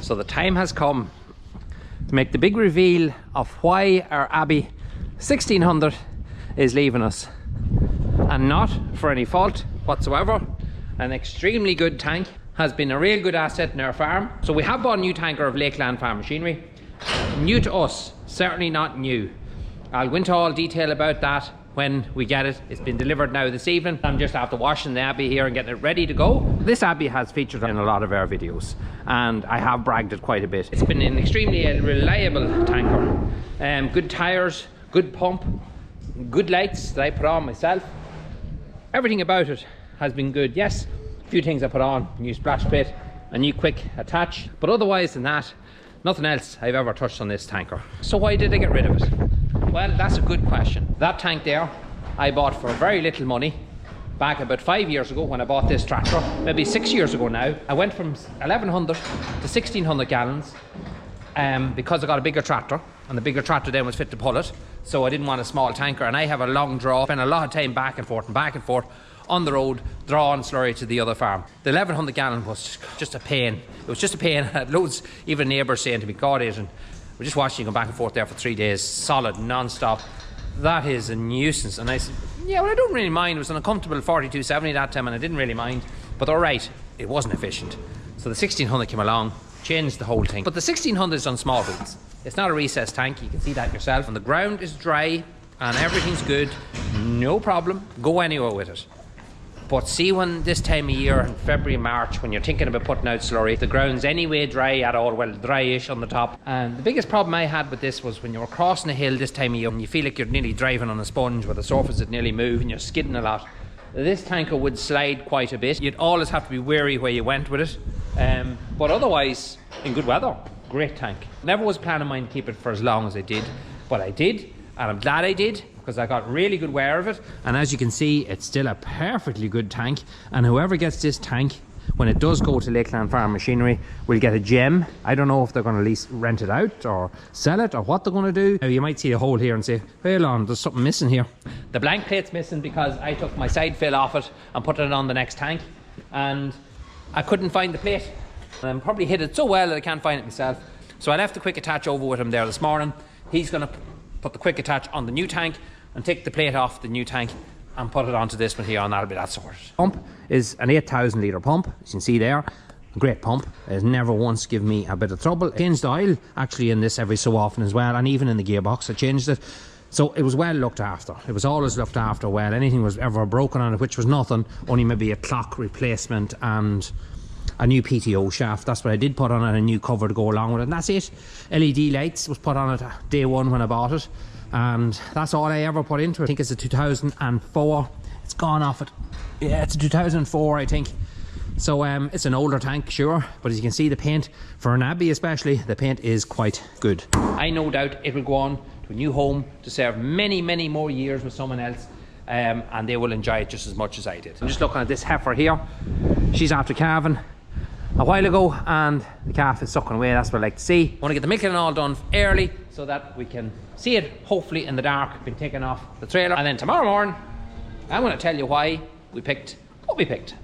So the time has come to make the big reveal of why our Abbey 1600 is leaving us, and not for any fault whatsoever. An extremely good tank, has been a real good asset in our farm. So we have bought a new tanker of Lakeland farm machinery. New to us, certainly not new. I'll go into all detail about that when we get it. It's been delivered now this evening. I'm just after washing the Abbey here and getting it ready to go. This Abbey has featured in a lot of our videos, and I have bragged it quite a bit. It's been an extremely reliable tanker. Good tyres, good pump, good lights that I put on myself. Everything about it has been good. Yes, a few things I put on: a new splash plate, a new quick attach, but otherwise than that, nothing else I've ever touched on this tanker. So why did I get rid of it? Well, that's a good question. That tank there I bought for very little money back about 5 years ago when I bought this tractor, maybe 6 years ago now. I went from 1100 to 1600 gallons because I got a bigger tractor, and the bigger tractor then was fit to pull it, so I didn't want a small tanker, and I have a long draw. Spent a lot of time back and forth on the road, drawing slurry to the other farm. The 1100 gallon was just a pain. It was just a pain. I had loads, even neighbours saying to me, God, Adrian, we're just watching you go back and forth there for 3 days, solid, non-stop. That is a nuisance. And I said, yeah, well, I don't really mind. It was an uncomfortable 4270 that time, and I didn't really mind. But all right, it wasn't efficient. So the 1600 came along, changed the whole thing. But the 1600 is on small wheels. It's not a recessed tank. You can see that yourself. And the ground is dry and everything's good. No problem. Go anywhere with it. But see, when this time of year, in February, March, when you're thinking about putting out slurry, the ground's anyway dry at all, well, dryish on the top. And the biggest problem I had with this was when you were crossing a hill this time of year and you feel like you're nearly driving on a sponge where the surface is nearly moving, you're skidding a lot. This tanker would slide quite a bit. You'd always have to be wary where you went with it. But otherwise, in good weather, great tank. Never was planning mine to keep it for as long as I did, but I did, and I'm glad I did, because I got really good wear of it. And as you can see, it's still a perfectly good tank, and whoever gets this tank, when it does go to Lakeland Farm Machinery, will get a gem. I don't know if they're going to rent it out or sell it or what they're going to do. Now, you might see a hole here and say, hold on, there's something missing here. The blank plate's missing because I took my side fill off it and put it on the next tank, and I couldn't find the plate. And I probably hid it so well that I can't find it myself. So I left the quick attach over with him there this morning. He's going to put the quick attach on the new tank and take the plate off the new tank and put it onto this one here, and that'll be that sorted. Pump is an 8,000 litre pump, as you can see there. A great pump. It has never once given me a bit of trouble. I changed the oil actually in this every so often as well, and even in the gearbox I changed it. So it was well looked after. It was always looked after well. Anything was ever broken on it, which was nothing, only maybe a clock replacement and a new PTO shaft. That's what I did put on it, a new cover to go along with it, and that's it. LED lights was put on it day one when I bought it, and that's all I ever put into it. I think it's a 2004. It's gone off it. Yeah, it's a 2004, I think. So it's an older tank, sure, but as you can see, the paint, for an Abbey especially, the paint is quite good. I no doubt it will go on to a new home to serve many, many more years with someone else, and they will enjoy it just as much as I did. I'm just looking at this heifer here. She's after calving a while ago, and the calf is sucking away. That's what I like to see. I want to get the milking all done early so that we can see it hopefully in the dark, been taken off the trailer, and then tomorrow morning I'm going to tell you why we picked what we picked.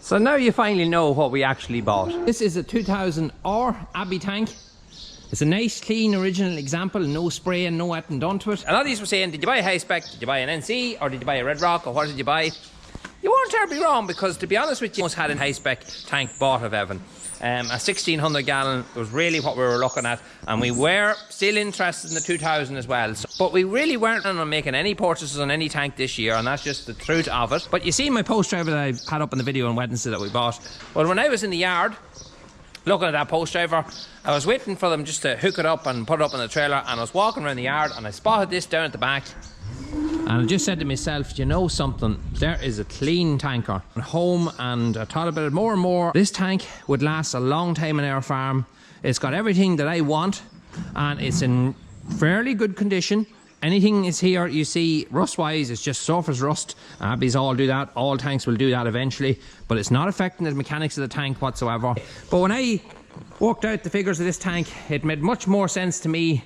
So now you finally know what we actually bought. This is a 2000 Abbey tank. It's a nice, clean, original example. No spray and no anything done to it. A lot of these were saying, did you buy a high spec? Did you buy an NC? Or did you buy a Red Rock? Or what did you buy? You weren't terribly wrong, because to be honest with you, almost had a high spec tank bought of Evan. A 1600 gallon was really what we were looking at, and we were still interested in the 2000 as well. But we really weren't on making any purchases on any tank this year, and that's just the truth of it. But you see my post driver that I had up in the video on Wednesday that we bought. Well, when I was in the yard looking at that post driver, I was waiting for them just to hook it up and put it up in the trailer, and I was walking around the yard and I spotted this down at the back. And I just said to myself, you know something, there is a clean tanker at home, and I thought about it more and more. This tank would last a long time in our farm. It's got everything that I want, and it's in fairly good condition. Anything is here you see rust wise, it's just surface rust. Abbeys all do that, all tanks will do that eventually, but it's not affecting the mechanics of the tank whatsoever. But when I worked out the figures of this tank, it made much more sense to me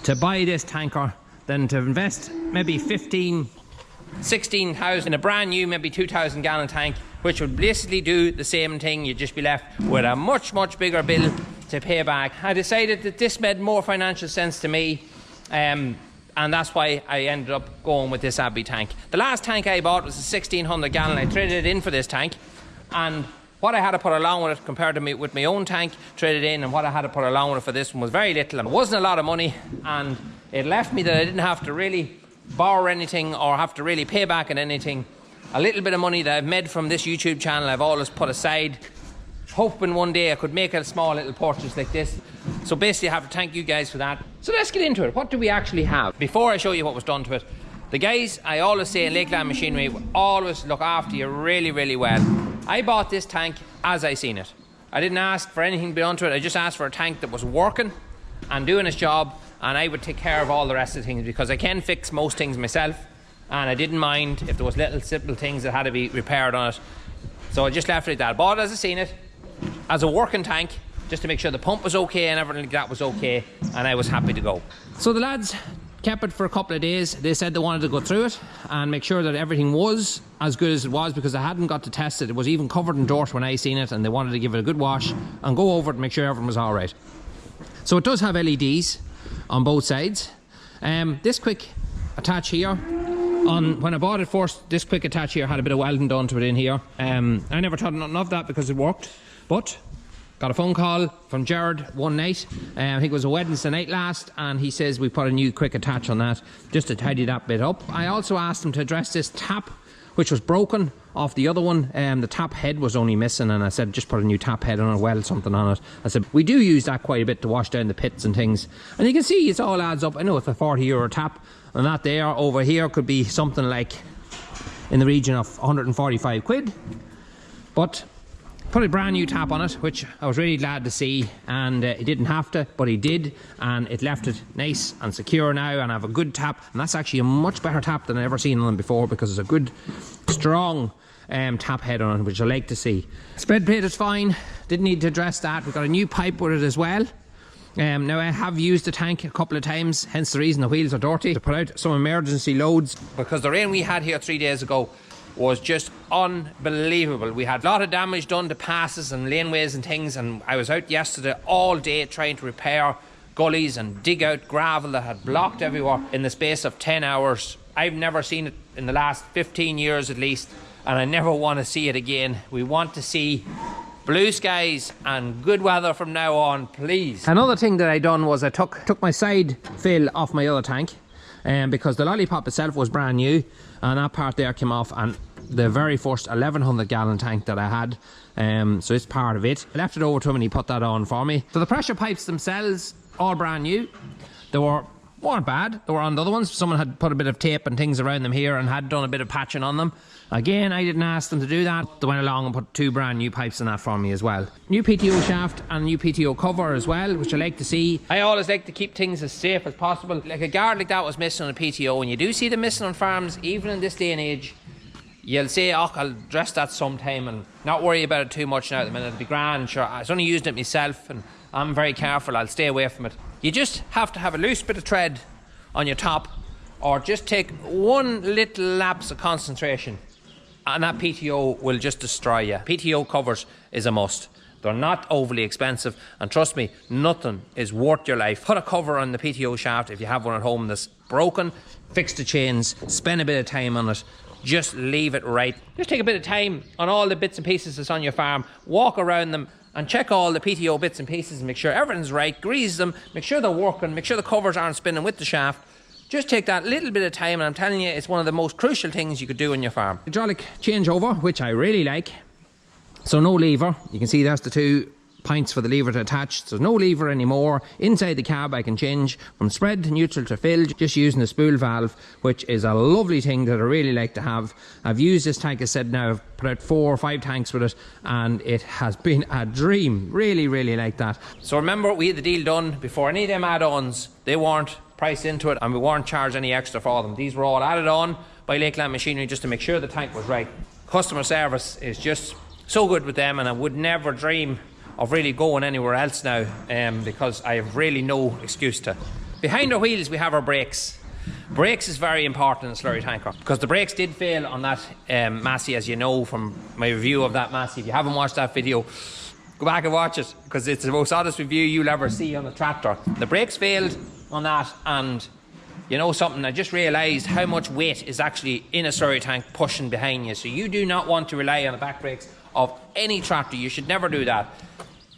to buy this tanker than to invest maybe 16,000 in a brand new, maybe 2,000 gallon tank, which would basically do the same thing. You'd just be left with a much bigger bill to pay back. I decided that this made more financial sense to me, and that's why I ended up going with this Abbey tank. The last tank I bought was a 1600 gallon. I traded it in for this tank, and what I had to put along with it compared to with my own tank, traded in, and what I had to put along with it for this one was very little, and it wasn't a lot of money, and it left me that I didn't have to really borrow anything or have to really pay back on anything. A little bit of money that I've made from this YouTube channel I've always put aside, hoping one day I could make a small little purchase like this. So basically I have to thank you guys for that. So let's get into it. What do we actually have? Before I show you what was done to it, the guys, I always say in Lakeland Machinery, will always look after you really well. I bought this tank as I seen it. I didn't ask for anything to be done to it. I just asked for a tank that was working and doing its job, and I would take care of all the rest of the things, because I can fix most things myself, and I didn't mind if there was little simple things that had to be repaired on it. So I just left it like that. I bought it as I seen it, as a working tank, just to make sure the pump was okay and everything like that was okay, and I was happy to go. So the lads kept it for a couple of days. They said they wanted to go through it and make sure that everything was as good as it was, because I hadn't got to test it. It was even covered in dirt when I seen it, and they wanted to give it a good wash and go over it and make sure everything was all right. So it does have LEDs on both sides. This quick attach here, when I bought it first, this quick attach here had a bit of welding done to it in here. I never thought nothing of that because it worked, but got a phone call from Jared one night. I think it was a Wednesday night last, and he says we put a new quick attach on that just to tidy that bit up. I also asked him to address this tap, which was broken off the other one. The tap head was only missing, and I said just put a new tap head on it, weld something on it. I said we do use that quite a bit to wash down the pits and things, and you can see it all adds up. I know it's a 40 euro tap, and that there over here could be something like in the region of 145 quid, but put a brand new tap on it, which I was really glad to see, and he didn't have to, but he did, and it left it nice and secure now, and I have a good tap, and that's actually a much better tap than I've ever seen on them before, because it's a good strong tap head on it, which I like to see. Spread plate is fine, didn't need to address that. We've got a new pipe with it as well. Now I have used the tank a couple of times, hence the reason the wheels are dirty, to put out some emergency loads, because the rain we had here 3 days ago was just unbelievable. We had a lot of damage done to passes and laneways and things, and I was out yesterday all day trying to repair gullies and dig out gravel that had blocked everywhere in the space of 10 hours. I've never seen it in the last 15 years at least, and I never want to see it again. We want to see blue skies and good weather from now on, please. Another thing that I done was I took my side fill off my other tank, because the lollipop itself was brand new, and that part there came off, and the very first 1100 gallon tank that I had, so it's part of it. I left it over to him and he put that on for me. So the pressure pipes themselves, all brand new. They weren't bad. They were on the other ones. Someone had put a bit of tape and things around them here and had done a bit of patching on them. Again, I didn't ask them to do that. They went along and put 2 brand new pipes in that for me as well. New PTO shaft and new PTO cover as well, which I like to see. I always like to keep things as safe as possible. Like a guard like that was missing on a PTO, and you do see them missing on farms, even in this day and age. You'll say, oh, I'll address that sometime and not worry about it too much now at the minute. It'll be grand, sure. I was only using it myself and I'm very careful. I'll stay away from it. You just have to have a loose bit of tread on your top, or just take one little lapse of concentration and that PTO will just destroy you. PTO covers is a must. They're not overly expensive, and trust me, nothing is worth your life. Put a cover on the PTO shaft if you have one at home that's broken, fix the chains, spend a bit of time on it, just leave it right. Just take a bit of time on all the bits and pieces that's on your farm, walk around them and check all the PTO bits and pieces and make sure everything's right, grease them, make sure they're working, make sure the covers aren't spinning with the shaft. Just take that little bit of time, and I'm telling you, it's one of the most crucial things you could do in your farm. Hydraulic changeover, which I really like. So no lever. You can see that's the 2 points for the lever to attach. So there's no lever anymore. Inside the cab I can change from spread to neutral to fill just using the spool valve, which is a lovely thing that I really like to have. I've used this tank, as I said now, I've put out 4 or 5 tanks with it, and it has been a dream. Really, really like that. So remember, we had the deal done before any of them add-ons. They weren't priced into it, and we weren't charged any extra for them. These were all added on by Lakeland Machinery just to make sure the tank was right. Customer service is just so good with them, and I would never dream of really going anywhere else now, because I have really no excuse to. Behind our wheels we have our brakes. Brakes is very important in a slurry tanker, because the brakes did fail on that Massey, as you know from my review of that Massey. If you haven't watched that video, go back and watch it, because it's the most honest review you'll ever see on a tractor. The brakes failed on that, and you know something, I just realised how much weight is actually in a slurry tank pushing behind you. So you do not want to rely on the back brakes of any tractor. You should never do that.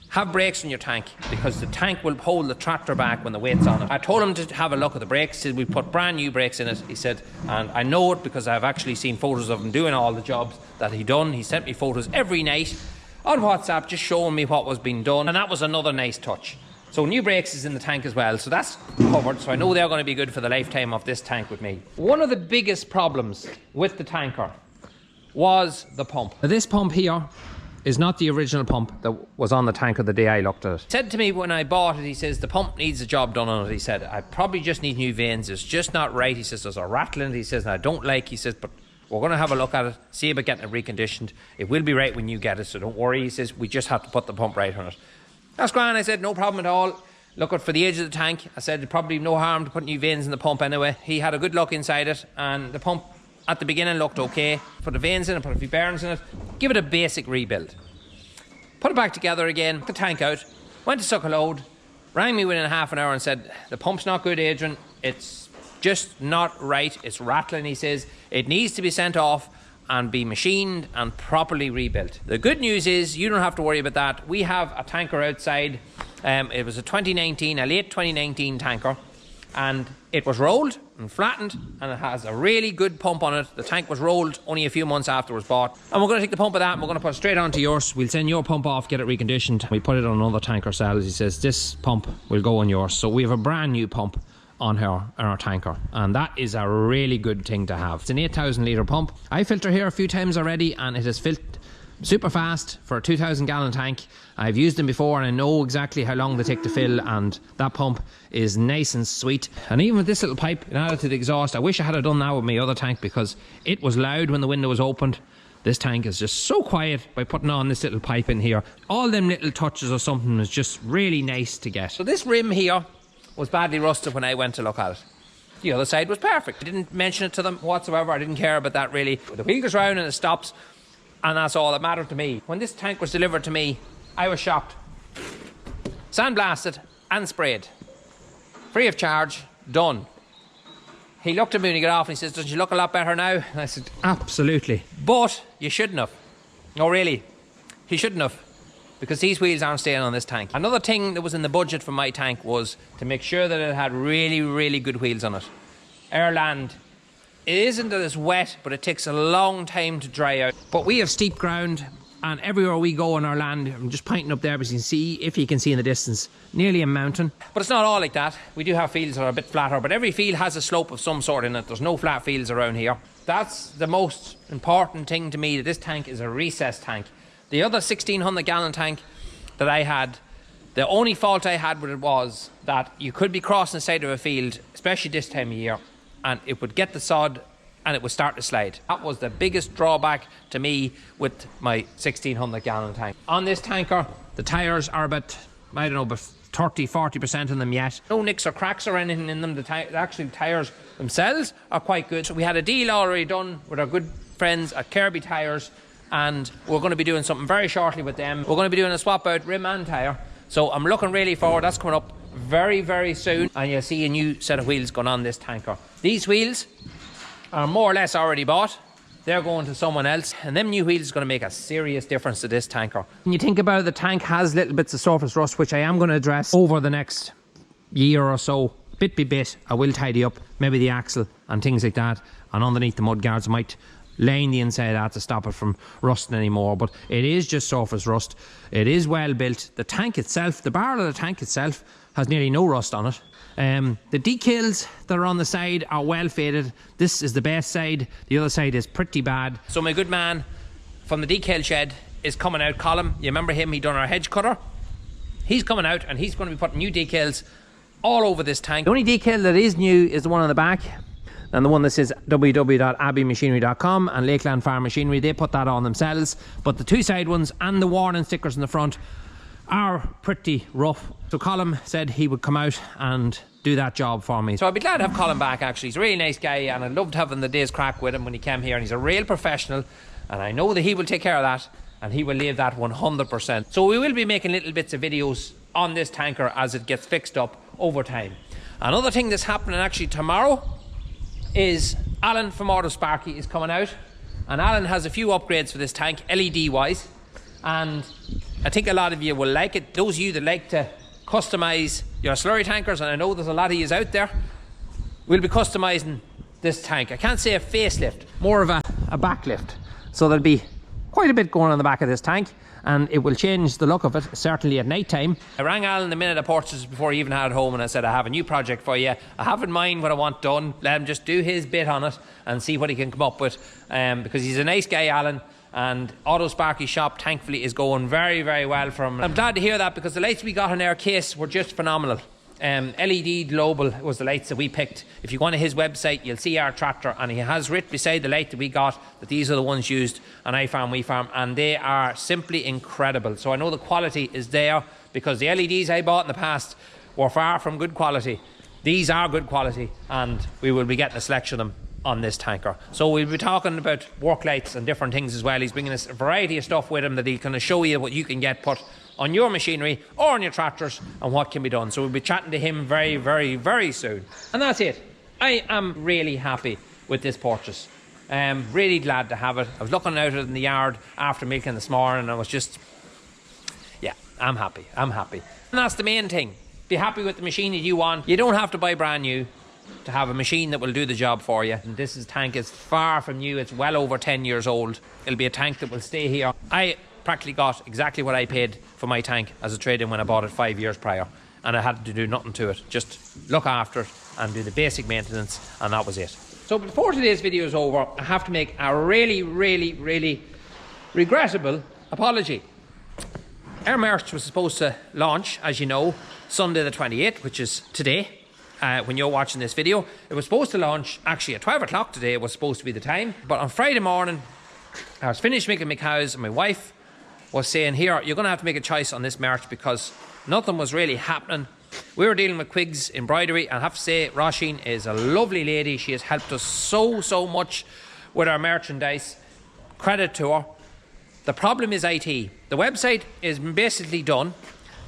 Have brakes in your tank, because the tank will hold the tractor back when the weight's on it. I told him to have a look at the brakes. He said we put brand new brakes in it, he said, and I know it because I've actually seen photos of him doing all the jobs that he done. He sent me photos every night on WhatsApp just showing me what was being done, and that was another nice touch. So new brakes is in the tank as well, so that's covered. So I know they're going to be good for the lifetime of this tank with me. One of the biggest problems with the tanker was the pump. Now, this pump here is not the original pump that was on the tanker the day I looked at it. He said to me when I bought it, he says, the pump needs a job done on it. He said, I probably just need new vanes. It's just not right. He says, there's a rattling. He says, and I don't like, he says, but we're going to have a look at it, see about getting it reconditioned. It will be right when you get it, so don't worry. He says, we just have to put the pump right on it. That's grand. I said, no problem at all. Looking for the edge of the tank. I said, probably no harm to put new vanes in the pump anyway. He had a good look inside it, and the pump at the beginning looked okay. Put the vanes in it, put a few bearings in it, give it a basic rebuild. Put it back together again, the tank out, went to suck a load, rang me within half an hour and said, the pump's not good, Adrian. It's just not right. It's rattling, he says. It needs to be sent off and be machined and properly rebuilt. The good news is you don't have to worry about that. We have a tanker outside. It was a late 2019 tanker, and it was rolled and flattened, and it has a really good pump on it. The tank was rolled only a few months after it was bought, and we're going to take the pump of that and we're going to put it straight onto yours. We'll send your pump off, get it reconditioned. We put it on another tanker ourselves. He says this pump will go on yours. So we have a brand new pump on our tanker, and that is a really good thing to have. It's an 8,000 litre pump. I filter here a few times already, and it has filled super fast for a 2,000 gallon tank. I've used them before and I know exactly how long they take to fill, and that pump is nice and sweet. And even with this little pipe added to the exhaust, I wish I had done that with my other tank, because it was loud when the window was opened. This tank is just so quiet by putting on this little pipe in here. All them little touches or something is just really nice to get. So this rim here was badly rusted when I went to look at it. The other side was perfect. I didn't mention it to them whatsoever. I didn't care about that really. The wheel goes round and it stops, and that's all that mattered to me. When this tank was delivered to me, I was shocked. Sandblasted and sprayed. Free of charge, done. He looked at me when he got off and he says, doesn't you look a lot better now? And I said, absolutely. But you shouldn't have. No, really. He shouldn't have. Because these wheels aren't staying on this tank. Another thing that was in the budget for my tank was to make sure that it had really, really good wheels on it. Airland. It isn't that it's wet, but it takes a long time to dry out. But we have steep ground, and everywhere we go on our land, I'm just pointing up there, but you can see, if you can see in the distance, nearly a mountain. But it's not all like that. We do have fields that are a bit flatter, but every field has a slope of some sort in it. There's no flat fields around here. That's the most important thing to me, that this tank is a recessed tank. The other 1,600 gallon tank that I had, the only fault I had with it was that you could be crossing the side of a field, especially this time of year, and it would get the sod and it would start to slide. That was the biggest drawback to me with my 1,600 gallon tank. On this tanker, the tyres are about, I don't know, about 30-40% in them yet. No nicks or cracks or anything in them. The tyres themselves are quite good. So we had a deal already done with our good friends at Kirby Tyres, and we're going to be doing something very shortly with them. We're going to be doing a swap out rim and tyre, so I'm looking really forward. That's coming up very, very soon, and you'll see a new set of wheels going on this tanker. These wheels are more or less already bought. They're going to someone else, and them new wheels is going to make a serious difference to this tanker. When you think about it, the tank has little bits of surface rust, which I am going to address over the next year or so. Bit by bit, I will tidy up maybe the axle and things like that, and underneath the mud guards I might line the inside out to stop it from rusting anymore. But it is just surface rust. It is well built. The tank itself, the barrel of the tank itself, has nearly no rust on it. The decals that are on the side are well faded. This is the best side, the other side is pretty bad. So my good man from the decal shed is coming out. Colin, you remember him? He done our hedge cutter. He's coming out and he's going to be putting new decals all over this tank. The only decal that is new is the one on the back, and the one that says www.abbeymachinery.com and Lakeland Farm Machinery. They put that on themselves, but the two side ones and the warning stickers in the front are pretty rough. So Colin said he would come out and do that job for me. So I'd be glad to have Colin back actually. He's a really nice guy, and I loved having the day's crack with him when he came here, and he's a real professional, and I know that he will take care of that, and he will leave that 100%. So we will be making little bits of videos on this tanker as it gets fixed up over time. Another thing that's happening actually tomorrow is Alan from Auto Sparky is coming out, and Alan has a few upgrades for this tank, LED wise, and I think a lot of you will like it. Those of you that like to customize your slurry tankers, and I know there's a lot of you out there, will be customizing this tank. I can't say a facelift, more of a backlift. So there'll be quite a bit going on the back of this tank, and it will change the look of it, certainly at night time. I rang Alan the minute I purchased before he even had it home, and I said, I have a new project for you. I have in mind what I want done. Let him just do his bit on it and see what he can come up with, because he's a nice guy, Alan, and Auto Sparky shop thankfully is going very, very well for him. I'm glad to hear that, because the lights we got in our case were just phenomenal. LED Global was the lights that we picked. If you go on his website, you'll see our tractor, and he has written beside the light that we got that these are the ones used on iFarm, WeFarm, and they are simply incredible. So I know the quality is there, because the LEDs I bought in the past were far from good quality. These are good quality, and we will be getting a selection of them on this tanker. So we'll be talking about work lights and different things as well. He's bringing us a variety of stuff with him that he'll kind of show you what you can get put on your machinery or on your tractors and what can be done. So we'll be chatting to him very, very, very soon. And that's it. I am really happy with this purchase. Really glad to have it. I was looking out at it in the yard after milking this morning, and I was just, yeah, I'm happy. I'm happy. And that's the main thing. Be happy with the machine that you want. You don't have to buy brand new to have a machine that will do the job for you. And this tank is far from new. It's well over 10 years old. It'll be a tank that will stay here. I practically got exactly what I paid for my tank as a trade-in when I bought it 5 years prior, and I had to do nothing to it, just look after it and do the basic maintenance, and that was it. So before today's video is over, I have to make a really, really, really regrettable apology. Our merch was supposed to launch, as you know, Sunday the 28th, which is today. When you're watching this video, it was supposed to launch actually at 12 o'clock today. It was supposed to be the time, but on Friday morning I was finished making my cows, and my wife was saying, here, you're going to have to make a choice on this merch, because nothing was really happening. We were dealing with Quigs Embroidery, and I have to say, Roisin is a lovely lady. She has helped us so much with our merchandise. Credit to her. The problem is IT. The website is basically done.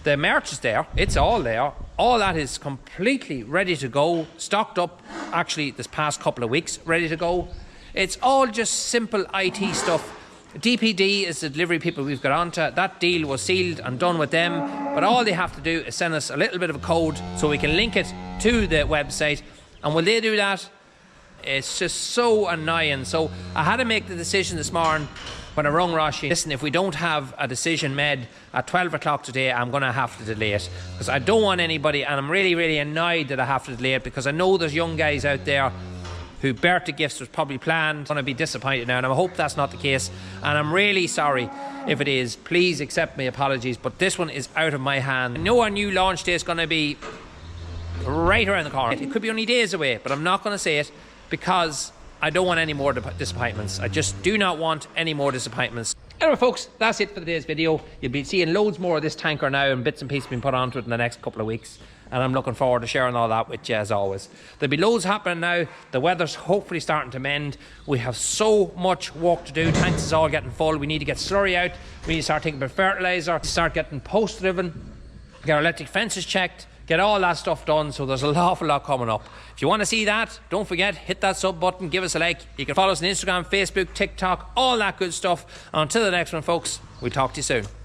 The merch is there. It's all there. All that is completely ready to go. Stocked up, actually, this past couple of weeks, ready to go. It's all just simple IT stuff. DPD is the delivery people we've got onto. That deal was sealed and done with them, but all they have to do is send us a little bit of a code so we can link it to the website. And will they do that? It's just so annoying. So I had to make the decision this morning when I rung Roisin. Listen, if we don't have a decision made at 12 o'clock today, I'm going to have to delay it, because I don't want anybody, and I'm really, really annoyed that I have to delay it, because I know there's young guys out there who birthday gifts was probably planned, going to be disappointed now, and I hope that's not the case, and I'm really sorry if it is. Please accept my apologies, but this one is out of my hand. I know our new launch day is going to be right around the corner. It could be only days away, but I'm not going to say it, because I don't want any more disappointments. I just do not want any more disappointments. Anyway folks, that's it for today's video. You'll be seeing loads more of this tanker now and bits and pieces being put onto it in the next couple of weeks. And I'm looking forward to sharing all that with you as always. There'll be loads happening now. The weather's hopefully starting to mend. We have so much work to do. Tanks is all getting full. We need to get slurry out. We need to start thinking about fertiliser. Start getting post driven. Get our electric fences checked. Get all that stuff done. So there's an awful lot coming up. If you want to see that, don't forget, hit that sub button. Give us a like. You can follow us on Instagram, Facebook, TikTok, all that good stuff. Until the next one, folks, we'll talk to you soon.